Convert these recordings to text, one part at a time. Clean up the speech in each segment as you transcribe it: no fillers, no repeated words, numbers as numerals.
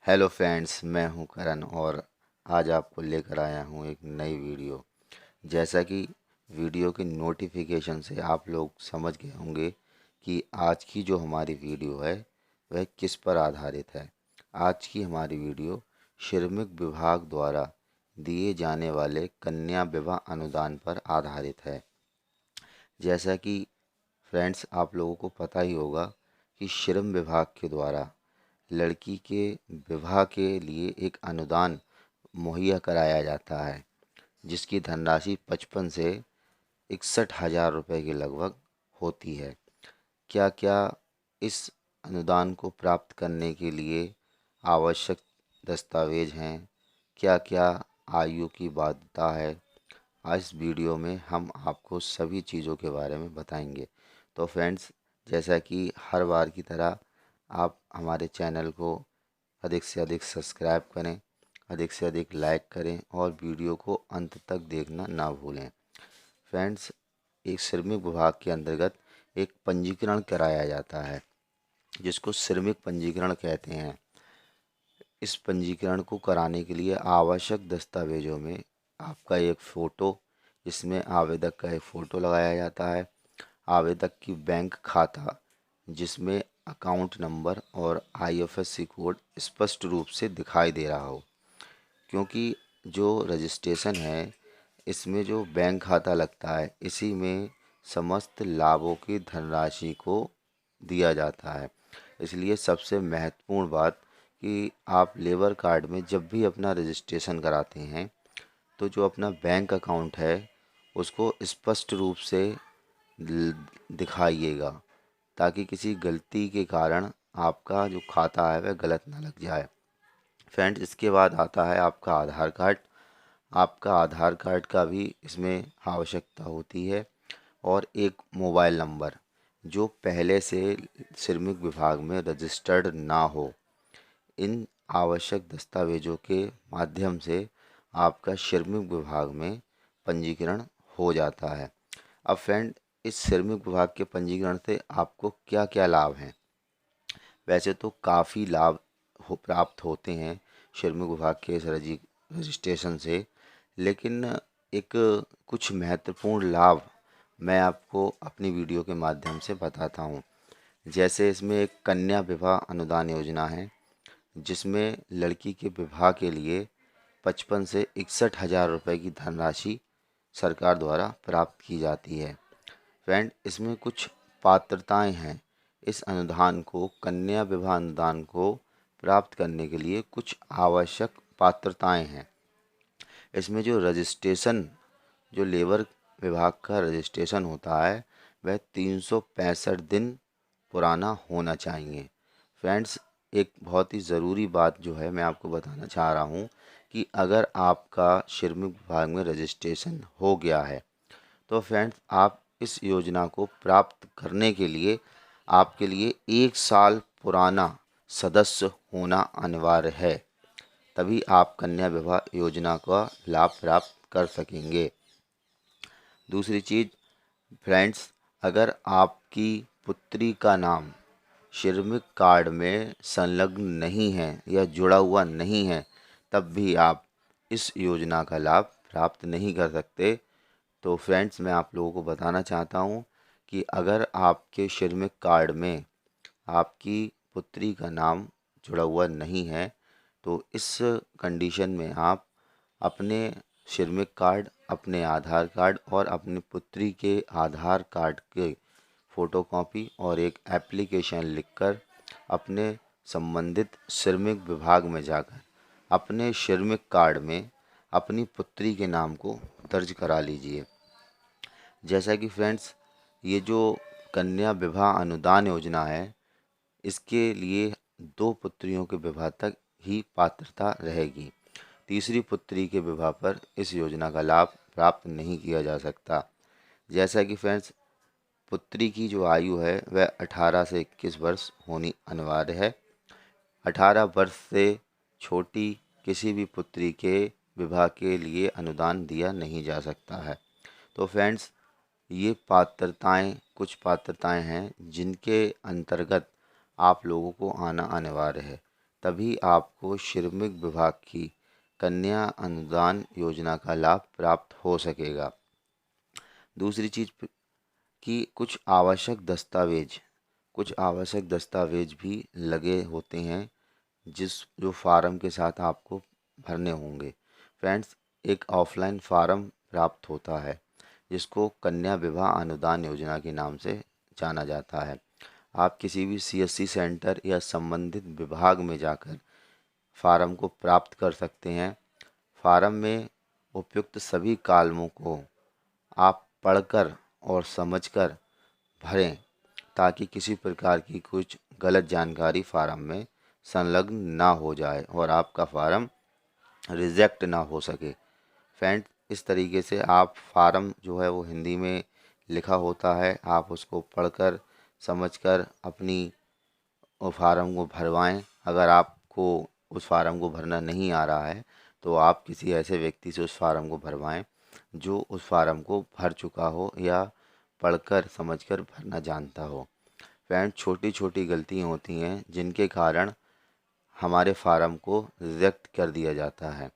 Hello friends, मैं हूं करण और आज आपको लेकर आया हूं एक नई वीडियो। जैसा कि वीडियो के नोटिफिकेशन से आप लोग समझ गए होंगे कि आज की जो हमारी वीडियो है वह किस पर आधारित है। आज की हमारी वीडियो श्रमिक विभाग द्वारा दिए जाने वाले कन्या विवाह अनुदान पर आधारित है। जैसा कि फ्रेंड्स आप लोगों को पता ही होगा कि श्रम विभाग के द्वारा लड़की के विवाह के लिए एक अनुदान मुहैया कराया जाता है, जिसकी धनराशि 55 से 61,000 रुपये के लगभग होती है। क्या क्या इस अनुदान को प्राप्त करने के लिए आवश्यक दस्तावेज हैं, क्या क्या आयु की बाध्यता है, आज इस वीडियो में हम आपको सभी चीज़ों के बारे में बताएंगे। तो फ्रेंड्स, जैसा कि हर बार की तरह आप हमारे चैनल को अधिक से अधिक सब्सक्राइब करें, अधिक से अधिक लाइक करें और वीडियो को अंत तक देखना ना भूलें। फ्रेंड्स, एक श्रमिक विभाग के अंतर्गत एक पंजीकरण कराया जाता है, जिसको श्रमिक पंजीकरण कहते हैं। इस पंजीकरण को कराने के लिए आवश्यक दस्तावेजों में आपका एक फ़ोटो, जिसमें आवेदक का एक फ़ोटो लगाया जाता है, आवेदक की बैंक खाता जिसमें अकाउंट नंबर और आईएफएससी कोड स्पष्ट रूप से दिखाई दे रहा हो, क्योंकि जो रजिस्ट्रेशन है इसमें जो बैंक खाता लगता है इसी में समस्त लाभों की धनराशि को दिया जाता है। इसलिए सबसे महत्वपूर्ण बात कि आप लेबर कार्ड में जब भी अपना रजिस्ट्रेशन कराते हैं तो जो अपना बैंक अकाउंट है उसको स्पष्ट रूप से दिखाइएगा, ताकि किसी गलती के कारण आपका जो खाता है वह गलत ना लग जाए। फ्रेंड्स, इसके बाद आता है आपका आधार कार्ड। आपका आधार कार्ड का भी इसमें आवश्यकता होती है और एक मोबाइल नंबर जो पहले से श्रमिक विभाग में रजिस्टर्ड ना हो। इन आवश्यक दस्तावेजों के माध्यम से आपका श्रमिक विभाग में पंजीकरण हो जाता है। अब फ्रेंड, इस श्रमिक विभाग के पंजीकरण से आपको क्या क्या लाभ हैं? वैसे तो काफ़ी लाभ प्राप्त होते हैं श्रमिक विभाग के इस रजिस्ट्रेशन से, लेकिन एक कुछ महत्वपूर्ण लाभ मैं आपको अपनी वीडियो के माध्यम से बताता हूँ। जैसे इसमें एक कन्या विवाह अनुदान योजना है, जिसमें लड़की के विवाह के लिए 55 से 61,000 रुपये की धनराशि सरकार द्वारा प्राप्त की जाती है। फ्रेंड, इसमें कुछ पात्रताएं हैं। इस अनुदान को, कन्या विवाह अनुदान को प्राप्त करने के लिए कुछ आवश्यक पात्रताएं हैं। इसमें जो रजिस्ट्रेशन, जो लेबर विभाग का रजिस्ट्रेशन होता है वह 365 दिन पुराना होना चाहिए। फ्रेंड्स, एक बहुत ही ज़रूरी बात जो है मैं आपको बताना चाह रहा हूँ कि अगर आपका श्रमिक विभाग में रजिस्ट्रेशन हो गया है तो फ्रेंड्स, आप इस योजना को प्राप्त करने के लिए आपके लिए 1 साल पुराना सदस्य होना अनिवार्य है, तभी आप कन्या विवाह योजना का लाभ प्राप्त कर सकेंगे। दूसरी चीज़ फ्रेंड्स, अगर आपकी पुत्री का नाम श्रमिक कार्ड में संलग्न नहीं है या जुड़ा हुआ नहीं है, तब भी आप इस योजना का लाभ प्राप्त नहीं कर सकते। तो फ्रेंड्स, मैं आप लोगों को बताना चाहता हूँ कि अगर आपके श्रमिक कार्ड में आपकी पुत्री का नाम जुड़ा हुआ नहीं है तो इस कंडीशन में आप अपने श्रमिक कार्ड, अपने आधार कार्ड और अपनी पुत्री के आधार कार्ड के फ़ोटोकॉपी और एक एप्लीकेशन लिखकर अपने संबंधित श्रमिक विभाग में जाकर अपने श्रमिक कार्ड में अपनी पुत्री के नाम को दर्ज करा लीजिए। जैसा कि फ्रेंड्स, ये जो कन्या विवाह अनुदान योजना है इसके लिए 2 पुत्रियों के विवाह तक ही पात्रता रहेगी। तीसरी पुत्री के विवाह पर इस योजना का लाभ प्राप्त नहीं किया जा सकता। जैसा कि फ्रेंड्स, पुत्री की जो आयु है वह 18 से 21 वर्ष होनी अनिवार्य है। 18 वर्ष से छोटी किसी भी पुत्री के विवाह के लिए अनुदान दिया नहीं जा सकता है। तो फ्रेंड्स, ये पात्रताएं, कुछ पात्रताएं हैं जिनके अंतर्गत आप लोगों को आना अनिवार्य है। तभी आपको श्रमिक विभाग की कन्या अनुदान योजना का लाभ प्राप्त हो सकेगा। दूसरी चीज़ कि कुछ आवश्यक दस्तावेज भी लगे होते हैं जो फार्म के साथ आपको भरने होंगे। फ्रेंड्स, एक ऑफलाइन फार्म प्राप्त होता है जिसको कन्या विवाह अनुदान योजना के नाम से जाना जाता है। आप किसी भी सीएससी सेंटर या संबंधित विभाग में जाकर फार्म को प्राप्त कर सकते हैं। फार्म में उपयुक्त सभी कॉलमों को आप पढ़कर और समझकर भरें ताकि किसी प्रकार की कुछ गलत जानकारी फार्म में संलग्न ना हो जाए और आपका फार्म रिजेक्ट ना हो सके। फ्रेंड, इस तरीके से आप फार्म जो है वो हिंदी में लिखा होता है, आप उसको पढ़कर समझकर अपनी फार्म को भरवाएं। अगर आपको उस फार्म को भरना नहीं आ रहा है तो आप किसी ऐसे व्यक्ति से उस फार्म को भरवाएं जो उस फार्म को भर चुका हो या पढ़कर समझकर भरना जानता हो। फ्रेंड, छोटी छोटी गलतियाँ होती हैं जिनके कारण हमारे फार्म को रिजेक्ट कर दिया जाता है।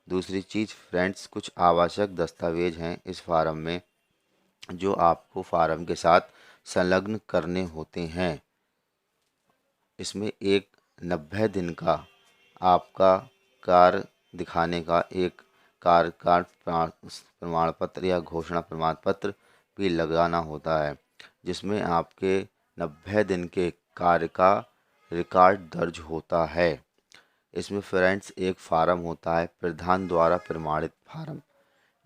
दूसरी चीज़ फ्रेंड्स, कुछ आवश्यक दस्तावेज हैं इस फार्म में जो आपको फार्म के साथ संलग्न करने होते हैं। इसमें एक 90 दिन का आपका कार्य दिखाने का एक कार्य प्रमाण पत्र या घोषणा प्रमाण पत्र भी लगाना होता है जिसमें आपके 90 दिन के कार्य का रिकॉर्ड दर्ज होता है। इसमें फ्रेंड्स एक फार्म होता है प्रधान द्वारा प्रमाणित फार्म।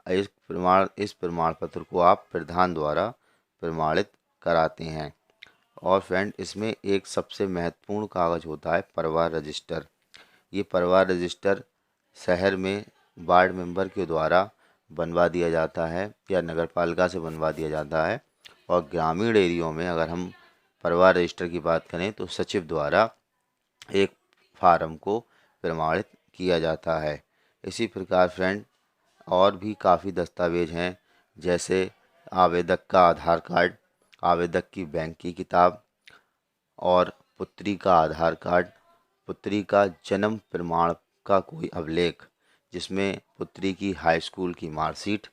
इस प्रमाण पत्र को आप प्रधान द्वारा प्रमाणित कराते हैं। और फ्रेंड, इसमें एक सबसे महत्वपूर्ण कागज़ होता है परिवार रजिस्टर। ये परिवार रजिस्टर शहर में वार्ड मेंबर के द्वारा बनवा दिया जाता है या नगर पालिका से बनवा दिया जाता है। और ग्रामीण एरियो में अगर हम परिवार रजिस्टर की बात करें तो सचिव द्वारा एक फार्म को प्रमाणित किया जाता है। इसी प्रकार फ्रेंड और भी काफ़ी दस्तावेज हैं जैसे आवेदक का आधार कार्ड, आवेदक की बैंक की किताब और पुत्री का आधार कार्ड, पुत्री का जन्म प्रमाण का कोई अभिलेख जिसमें पुत्री की हाई स्कूल की मार्कशीट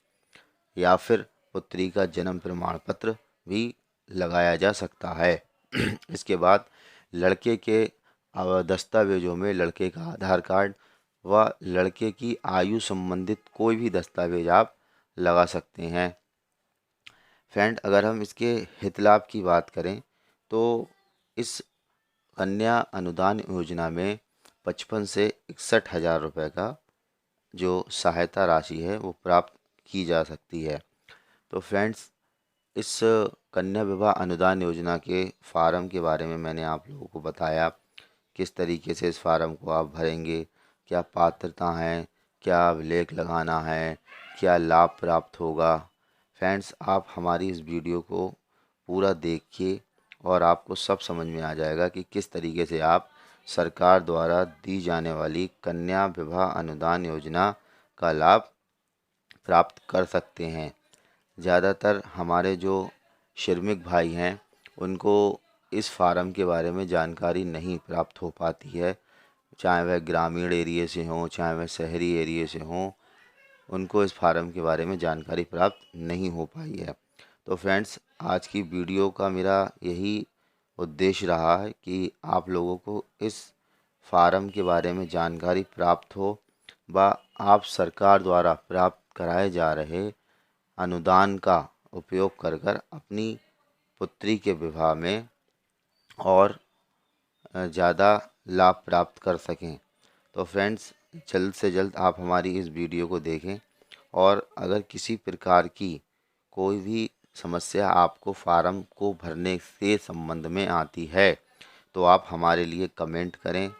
या फिर पुत्री का जन्म प्रमाण पत्र भी लगाया जा सकता है। इसके बाद लड़के के दस्तावेजों में लड़के का आधार कार्ड व लड़के की आयु संबंधित कोई भी दस्तावेज आप लगा सकते हैं। फ्रेंड, अगर हम इसके हित लाभ की बात करें तो इस कन्या अनुदान योजना में 55 से 61 हज़ार रुपये का जो सहायता राशि है वो प्राप्त की जा सकती है। तो फ्रेंड्स, इस कन्या विवाह अनुदान योजना के फार्म के बारे में मैंने आप लोगों को बताया किस तरीके से इस फार्म को आप भरेंगे, क्या पात्रता है, क्या अभिलेख लगाना है, क्या लाभ प्राप्त होगा। फ्रेंड्स, आप हमारी इस वीडियो को पूरा देखिए और आपको सब समझ में आ जाएगा कि किस तरीके से आप सरकार द्वारा दी जाने वाली कन्या विवाह अनुदान योजना का लाभ प्राप्त कर सकते हैं। ज़्यादातर हमारे जो श्रमिक भाई हैं उनको इस फार्म के बारे में जानकारी नहीं प्राप्त हो पाती है, चाहे वह ग्रामीण एरिए से हों चाहे वह शहरी एरिए से हों, उनको इस फार्म के बारे में जानकारी प्राप्त नहीं हो पाई है। तो फ्रेंड्स, आज की वीडियो का मेरा यही उद्देश्य रहा है कि आप लोगों को इस फार्म के बारे में जानकारी प्राप्त हो व आप सरकार द्वारा प्राप्त कराए जा रहे अनुदान का उपयोग कर कर अपनी पुत्री के विवाह में और ज़्यादा लाभ प्राप्त कर सकें। तो फ्रेंड्स, जल्द से जल्द आप हमारी इस वीडियो को देखें और अगर किसी प्रकार की कोई भी समस्या आपको फार्म को भरने से संबंध में आती है तो आप हमारे लिए कमेंट करें।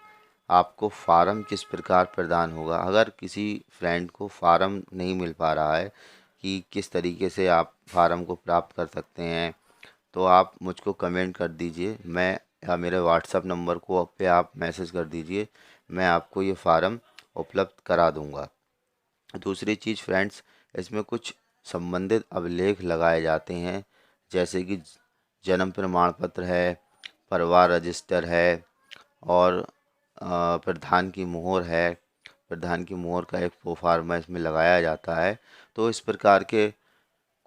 आपको फार्म किस प्रकार प्रदान होगा, अगर किसी फ्रेंड को फार्म नहीं मिल पा रहा है कि किस तरीके से आप फार्म को प्राप्त कर सकते हैं तो आप मुझको कमेंट कर दीजिए, मैं या मेरे व्हाट्सएप नंबर को पे आप मैसेज कर दीजिए, मैं आपको ये फार्म उपलब्ध करा दूंगा। दूसरी चीज़ फ्रेंड्स, इसमें कुछ संबंधित अभिलेख लगाए जाते हैं जैसे कि जन्म प्रमाण पत्र है, परिवार रजिस्टर है और प्रधान की मोहर है, प्रधान की मोहर का एक प्रोफार्मा इसमें लगाया जाता है। तो इस प्रकार के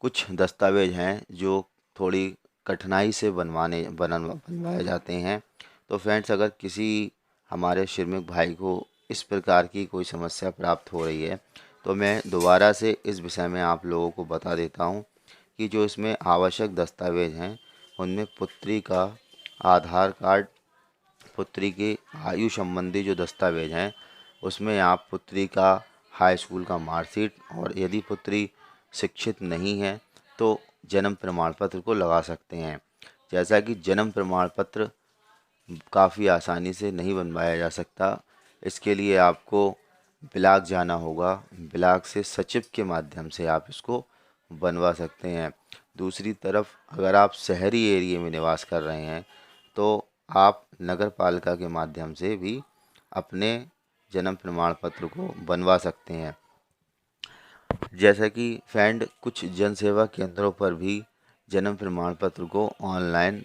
कुछ दस्तावेज हैं जो थोड़ी कठिनाई से बनवाए जाते हैं। तो फ्रेंड्स, अगर किसी हमारे श्रमिक भाई को इस प्रकार की कोई समस्या प्राप्त हो रही है तो मैं दोबारा से इस विषय में आप लोगों को बता देता हूं कि जो इसमें आवश्यक दस्तावेज हैं उनमें पुत्री का आधार कार्ड, पुत्री की आयु संबंधी जो दस्तावेज हैं उसमें आप पुत्री का हाई स्कूल का मार्कशीट, और यदि पुत्री शिक्षित नहीं है तो जन्म प्रमाण पत्र को लगा सकते हैं। जैसा कि जन्म प्रमाण पत्र काफ़ी आसानी से नहीं बनवाया जा सकता, इसके लिए आपको ब्लॉक जाना होगा। ब्लॉक से सचिव के माध्यम से आप इसको बनवा सकते हैं। दूसरी तरफ अगर आप शहरी एरिया में निवास कर रहे हैं तो आप नगर पालिका के माध्यम से भी अपने जन्म प्रमाण पत्र को बनवा सकते हैं। जैसा कि फ्रेंड, कुछ जन सेवा केंद्रों पर भी जन्म प्रमाण पत्र को ऑनलाइन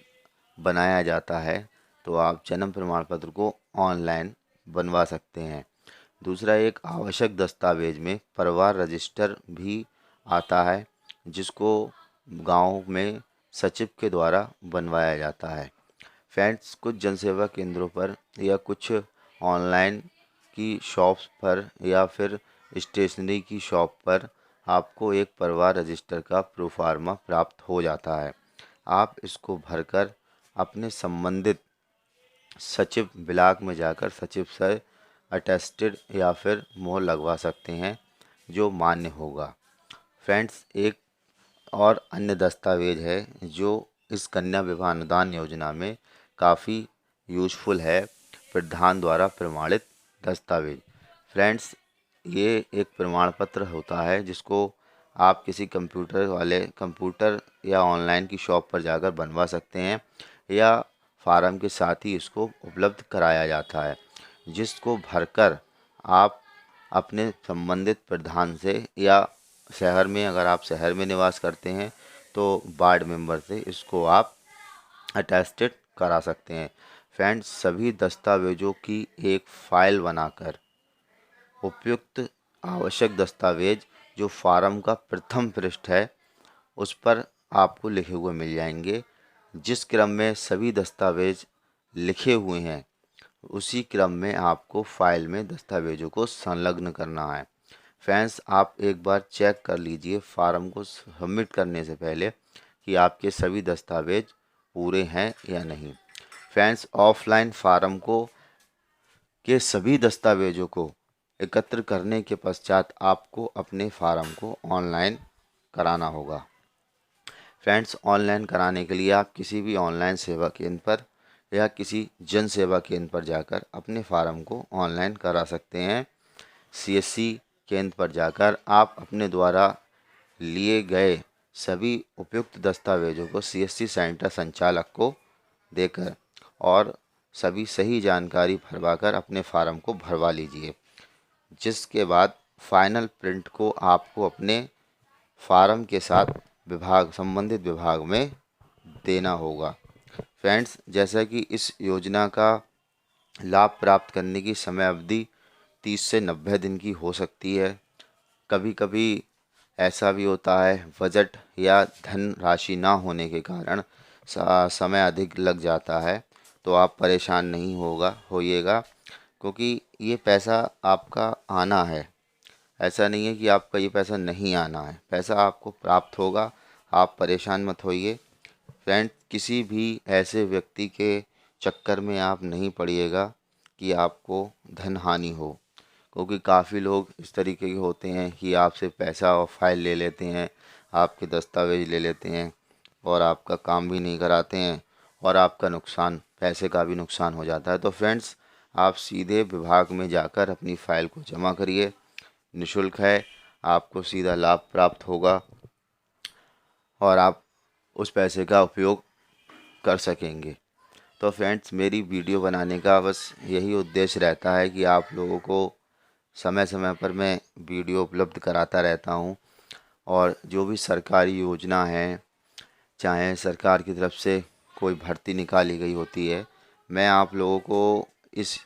बनाया जाता है, तो आप जन्म प्रमाण पत्र को ऑनलाइन बनवा सकते हैं। दूसरा, एक आवश्यक दस्तावेज में परिवार रजिस्टर भी आता है, जिसको गांव में सचिव के द्वारा बनवाया जाता है। फ्रेंड्स, कुछ जनसेवा केंद्रों पर या कुछ ऑनलाइन की शॉप्स पर या फिर स्टेशनरी की शॉप पर आपको एक परिवार रजिस्टर का प्रोफार्मा प्राप्त हो जाता है। आप इसको भरकर अपने संबंधित सचिव ब्लॉक में जाकर सचिव से अटेस्टेड या फिर मोहर लगवा सकते हैं, जो मान्य होगा। फ्रेंड्स, एक और अन्य दस्तावेज है जो इस कन्या विवाह अनुदान योजना में काफ़ी यूज़फुल है, प्रधान द्वारा प्रमाणित दस्तावेज। फ्रेंड्स, ये एक प्रमाण पत्र होता है जिसको आप किसी कंप्यूटर या ऑनलाइन की शॉप पर जाकर बनवा सकते हैं, या फार्म के साथ ही इसको उपलब्ध कराया जाता है, जिसको भरकर आप अपने संबंधित प्रधान से, या शहर में अगर आप शहर में निवास करते हैं तो वार्ड मेंबर से इसको आप अटेस्टेड करा सकते हैं। फ्रेंड्स, सभी दस्तावेजों की एक फ़ाइल बनाकर उपयुक्त आवश्यक दस्तावेज जो फार्म का प्रथम पृष्ठ है उस पर आपको लिखे हुए मिल जाएंगे। जिस क्रम में सभी दस्तावेज लिखे हुए हैं उसी क्रम में आपको फाइल में दस्तावेजों को संलग्न करना है। फ्रेंड्स, आप एक बार चेक कर लीजिए फार्म को सबमिट करने से पहले कि आपके सभी दस्तावेज पूरे हैं या नहीं। फ्रेंड्स, ऑफलाइन फार्म के सभी दस्तावेजों को एकत्र करने के पश्चात आपको अपने फार्म को ऑनलाइन कराना होगा। फ्रेंड्स, ऑनलाइन कराने के लिए आप किसी भी ऑनलाइन सेवा केंद्र पर या किसी जन सेवा केंद्र पर जाकर अपने फार्म को ऑनलाइन करा सकते हैं। सीएससी केंद्र पर जाकर आप अपने द्वारा लिए गए सभी उपयुक्त दस्तावेजों को सीएससी सेंटर संचालक को देकर और सभी सही जानकारी भरवाकर अपने फार्म को भरवा लीजिए, जिसके बाद फाइनल प्रिंट को आपको अपने फार्म के साथ संबंधित विभाग में देना होगा। फ्रेंड्स, जैसा कि इस योजना का लाभ प्राप्त करने की समय अवधि 30 से 90 दिन की हो सकती है। कभी कभी ऐसा भी होता है बजट या धन राशि ना होने के कारण समय अधिक लग जाता है, तो आप परेशान नहीं होइएगा, क्योंकि ये पैसा आपका आना है। ऐसा नहीं है कि आपका ये पैसा नहीं आना है, पैसा आपको प्राप्त होगा, आप परेशान मत होइए। फ्रेंड, किसी भी ऐसे व्यक्ति के चक्कर में आप नहीं पड़िएगा कि आपको धन हानि हो, क्योंकि काफ़ी लोग इस तरीके के होते हैं कि आपसे पैसा और फाइल ले लेते हैं, आपके दस्तावेज ले लेते हैं और आपका काम भी नहीं कराते हैं और आपका नुकसान, पैसे का भी नुकसान हो जाता है। तो फ्रेंड्स, आप सीधे विभाग में जाकर अपनी फ़ाइल को जमा करिए, निःशुल्क है, आपको सीधा लाभ प्राप्त होगा और आप उस पैसे का उपयोग कर सकेंगे। तो फ्रेंड्स, मेरी वीडियो बनाने का बस यही उद्देश्य रहता है कि आप लोगों को समय समय पर मैं वीडियो उपलब्ध कराता रहता हूं, और जो भी सरकारी योजना है, चाहे सरकार की तरफ से कोई भर्ती निकाली गई होती है, मैं आप लोगों को इस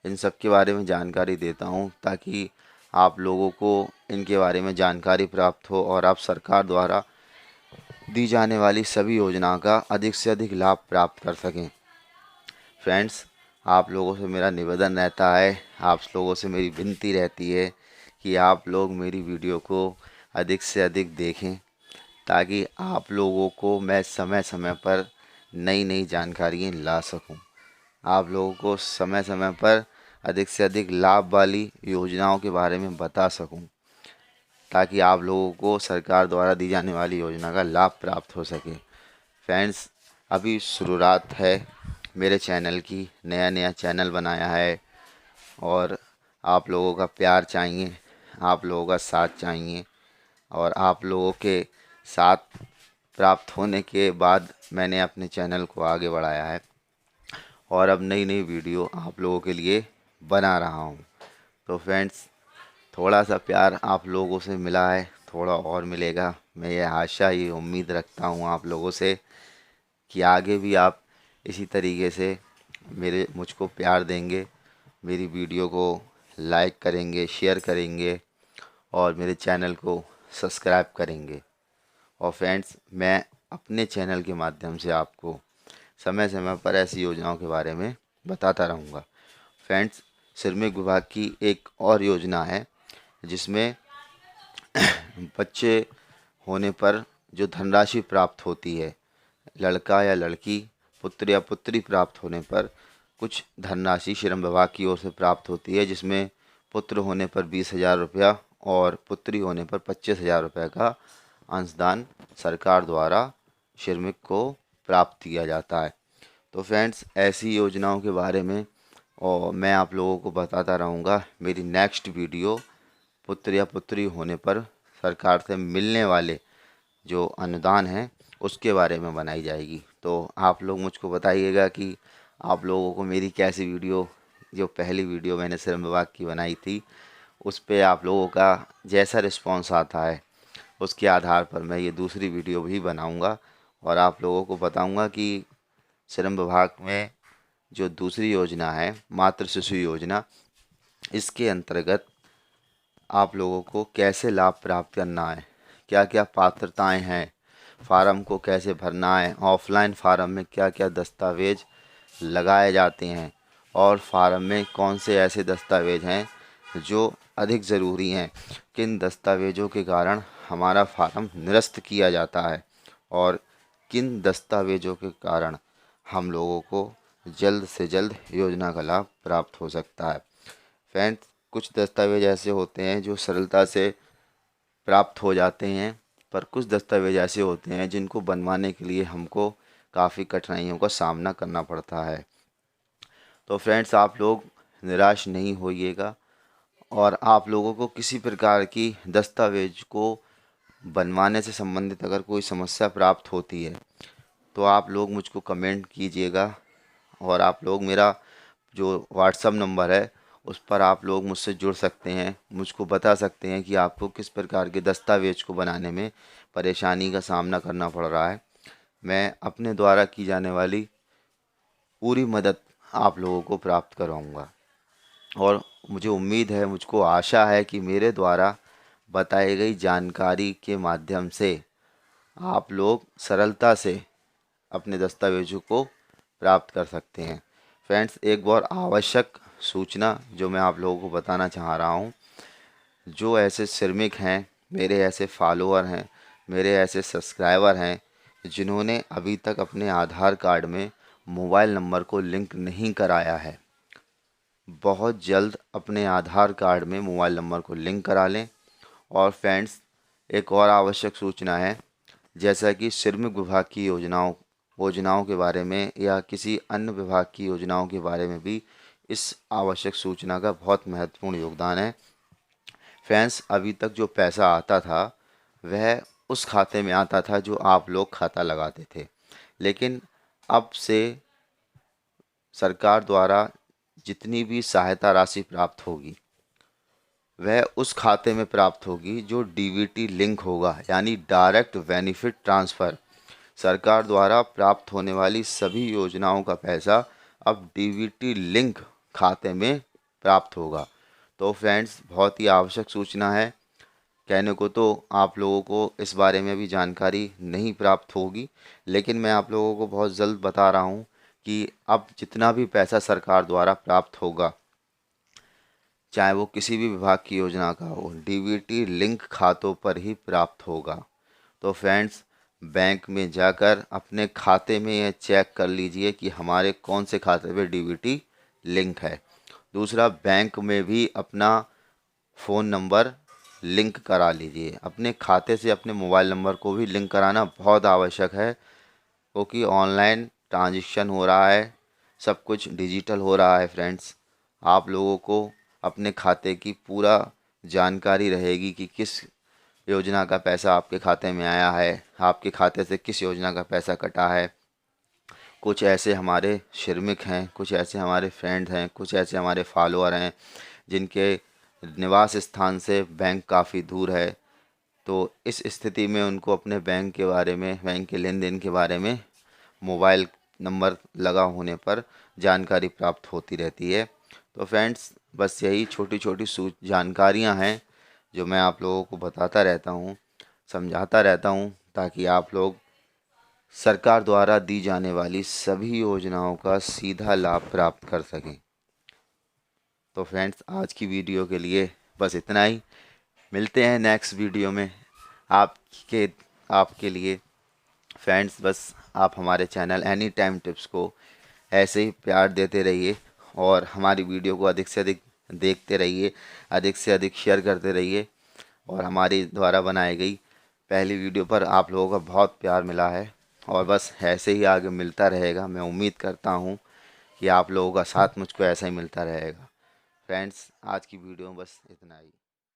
इन सब के बारे में जानकारी देता हूँ ताकि आप लोगों को इनके बारे में जानकारी प्राप्त हो और आप सरकार द्वारा दी जाने वाली सभी योजनाओं का अधिक से अधिक लाभ प्राप्त कर सकें। फ्रेंड्स, आप लोगों से मेरा निवेदन रहता है, आप लोगों से मेरी विनती रहती है कि आप लोग मेरी वीडियो को अधिक से अधिक देखें ताकि आप लोगों को मैं समय समय पर नई नई जानकारियाँ ला सकूं। आप लोगों को समय समय पर अधिक से अधिक लाभ वाली योजनाओं के बारे में बता सकूं ताकि आप लोगों को सरकार द्वारा दी जाने वाली योजना का लाभ प्राप्त हो सके। फ्रेंड्स, अभी शुरुआत है मेरे चैनल की, नया नया चैनल बनाया है और आप लोगों का प्यार चाहिए, आप लोगों का साथ चाहिए और आप लोगों के साथ प्राप्त होने के बाद मैंने अपने चैनल को आगे बढ़ाया है और अब नई नई वीडियो आप लोगों के लिए बना रहा हूँ। तो फ्रेंड्स, थोड़ा सा प्यार आप लोगों से मिला है, थोड़ा और मिलेगा। मैं ये आशा, ये उम्मीद रखता हूँ आप लोगों से कि आगे भी आप इसी तरीके से मुझको प्यार देंगे, मेरी वीडियो को लाइक करेंगे, शेयर करेंगे और मेरे चैनल को सब्सक्राइब करेंगे। और फ्रेंड्स, मैं अपने चैनल के माध्यम से आपको समय समय पर ऐसी योजनाओं के बारे में बताता रहूँगा। फ्रेंड्स, श्रमिक विभाग की एक और योजना है जिसमें बच्चे होने पर जो धनराशि प्राप्त होती है, लड़का या लड़की, पुत्र या पुत्री प्राप्त होने पर कुछ धनराशि श्रम विभाग की ओर से प्राप्त होती है, जिसमें पुत्र होने पर 20,000 रुपया और पुत्री होने पर 25,000 रुपये का अंशदान सरकार द्वारा श्रमिक को प्राप्त किया जाता है। तो फ्रेंड्स, ऐसी योजनाओं के बारे में और मैं आप लोगों को बताता रहूँगा। मेरी नेक्स्ट वीडियो पुत्र या पुत्री होने पर सरकार से मिलने वाले जो अनुदान है उसके बारे में बनाई जाएगी। तो आप लोग मुझको बताइएगा कि आप लोगों को मेरी कैसी वीडियो, जो पहली वीडियो मैंने श्रम विभाग की बनाई थी, उस पे आप लोगों का जैसा रिस्पांस आता है उसके आधार पर मैं ये दूसरी वीडियो भी बनाऊंगा और आप लोगों को बताऊंगा कि श्रम विभाग में जो दूसरी योजना है, मातृ शिशु योजना, इसके अंतर्गत आप लोगों को कैसे लाभ प्राप्त करना है, क्या क्या पात्रताएं हैं, फार्म को कैसे भरना है, ऑफलाइन फार्म में क्या क्या दस्तावेज लगाए जाते हैं और फार्म में कौन से ऐसे दस्तावेज हैं जो अधिक ज़रूरी हैं, किन दस्तावेज़ों के कारण हमारा फार्म निरस्त किया जाता है और किन दस्तावेज़ों के कारण हम लोगों को जल्द से जल्द योजना का लाभ प्राप्त हो सकता है। फ्रेंड्स, कुछ दस्तावेज ऐसे होते हैं जो सरलता से प्राप्त हो जाते हैं, पर कुछ दस्तावेज ऐसे होते हैं जिनको बनवाने के लिए हमको काफ़ी कठिनाइयों का सामना करना पड़ता है। तो फ्रेंड्स, आप लोग निराश नहीं होइएगा और आप लोगों को किसी प्रकार की दस्तावेज को बनवाने से संबंधित अगर कोई समस्या प्राप्त होती है तो आप लोग मुझको कमेंट कीजिएगा और आप लोग मेरा जो व्हाट्सअप नंबर है उस पर आप लोग मुझसे जुड़ सकते हैं, मुझको बता सकते हैं कि आपको किस प्रकार के दस्तावेज को बनाने में परेशानी का सामना करना पड़ रहा है। मैं अपने द्वारा की जाने वाली पूरी मदद आप लोगों को प्राप्त करवाऊँगा और मुझे उम्मीद है, मुझको आशा है कि मेरे द्वारा बताई गई जानकारी के माध्यम से आप लोग सरलता से अपने दस्तावेजों को प्राप्त कर सकते हैं। फ्रेंड्स, एक और आवश्यक सूचना जो मैं आप लोगों को बताना चाह रहा हूँ, जो ऐसे श्रमिक हैं, मेरे ऐसे फॉलोअर हैं, मेरे ऐसे सब्सक्राइबर हैं जिन्होंने अभी तक अपने आधार कार्ड में मोबाइल नंबर को लिंक नहीं कराया है, बहुत जल्द अपने आधार कार्ड में मोबाइल नंबर को लिंक करा लें। और फ्रेंड्स, एक और आवश्यक सूचना है, जैसा कि श्रमिक विभाग की योजनाओं के बारे में या किसी अन्य विभाग की योजनाओं के बारे में भी इस आवश्यक सूचना का बहुत महत्वपूर्ण योगदान है। फ्रेंड्स, अभी तक जो पैसा आता था वह उस खाते में आता था जो आप लोग खाता लगाते थे, लेकिन अब से सरकार द्वारा जितनी भी सहायता राशि प्राप्त होगी वह उस खाते में प्राप्त होगी जो डीबीटी लिंक होगा, यानी डायरेक्ट बेनिफिट ट्रांसफ़र। सरकार द्वारा प्राप्त होने वाली सभी योजनाओं का पैसा अब डीबीटी लिंक खाते में प्राप्त होगा। तो फ्रेंड्स, बहुत ही आवश्यक सूचना है। कहने को तो आप लोगों को इस बारे में भी जानकारी नहीं प्राप्त होगी, लेकिन मैं आप लोगों को बहुत जल्द बता रहा हूँ कि अब जितना भी पैसा सरकार द्वारा प्राप्त होगा, चाहे वो किसी भी विभाग की योजना का हो, डीबीटी लिंक खातों पर ही प्राप्त होगा। तो फ्रेंड्स, बैंक में जाकर अपने खाते में यह चेक कर लीजिए कि हमारे कौन से खाते पे डीबीटी लिंक है। दूसरा, बैंक में भी अपना फ़ोन नंबर लिंक करा लीजिए। अपने खाते से अपने मोबाइल नंबर को भी लिंक कराना बहुत आवश्यक है, क्योंकि ऑनलाइन ट्रांजैक्शन हो रहा है, सब कुछ डिजिटल हो रहा है। फ्रेंड्स, आप लोगों को अपने खाते की पूरा जानकारी रहेगी कि किस योजना का पैसा आपके खाते में आया है, आपके खाते से किस योजना का पैसा कटा है। कुछ ऐसे हमारे श्रमिक हैं, कुछ ऐसे हमारे फ्रेंड्स हैं, कुछ ऐसे हमारे फॉलोअर हैं जिनके निवास स्थान से बैंक काफ़ी दूर है। तो इस स्थिति में उनको अपने बैंक के बारे में, बैंक के लेन देन के बारे में मोबाइल नंबर लगा होने पर जानकारी प्राप्त होती रहती है। तो फ्रेंड्स, बस यही छोटी छोटी जानकारियां हैं जो मैं आप लोगों को बताता रहता हूं, समझाता रहता हूं, ताकि आप लोग सरकार द्वारा दी जाने वाली सभी योजनाओं का सीधा लाभ प्राप्त कर सकें। तो फ्रेंड्स, आज की वीडियो के लिए बस इतना ही। मिलते हैं नेक्स्ट वीडियो में। आपके आपके लिए फ्रेंड्स, बस आप हमारे चैनल एनी टाइम टिप्स को ऐसे ही प्यार देते रहिए और हमारी वीडियो को अधिक से अधिक देखते रहिए, अधिक से अधिक शेयर करते रहिए। और हमारी द्वारा बनाई गई पहली वीडियो पर आप लोगों का बहुत प्यार मिला है और बस ऐसे ही आगे मिलता रहेगा। मैं उम्मीद करता हूँ कि आप लोगों का साथ मुझको ऐसा ही मिलता रहेगा। फ्रेंड्स, आज की वीडियो में बस इतना ही।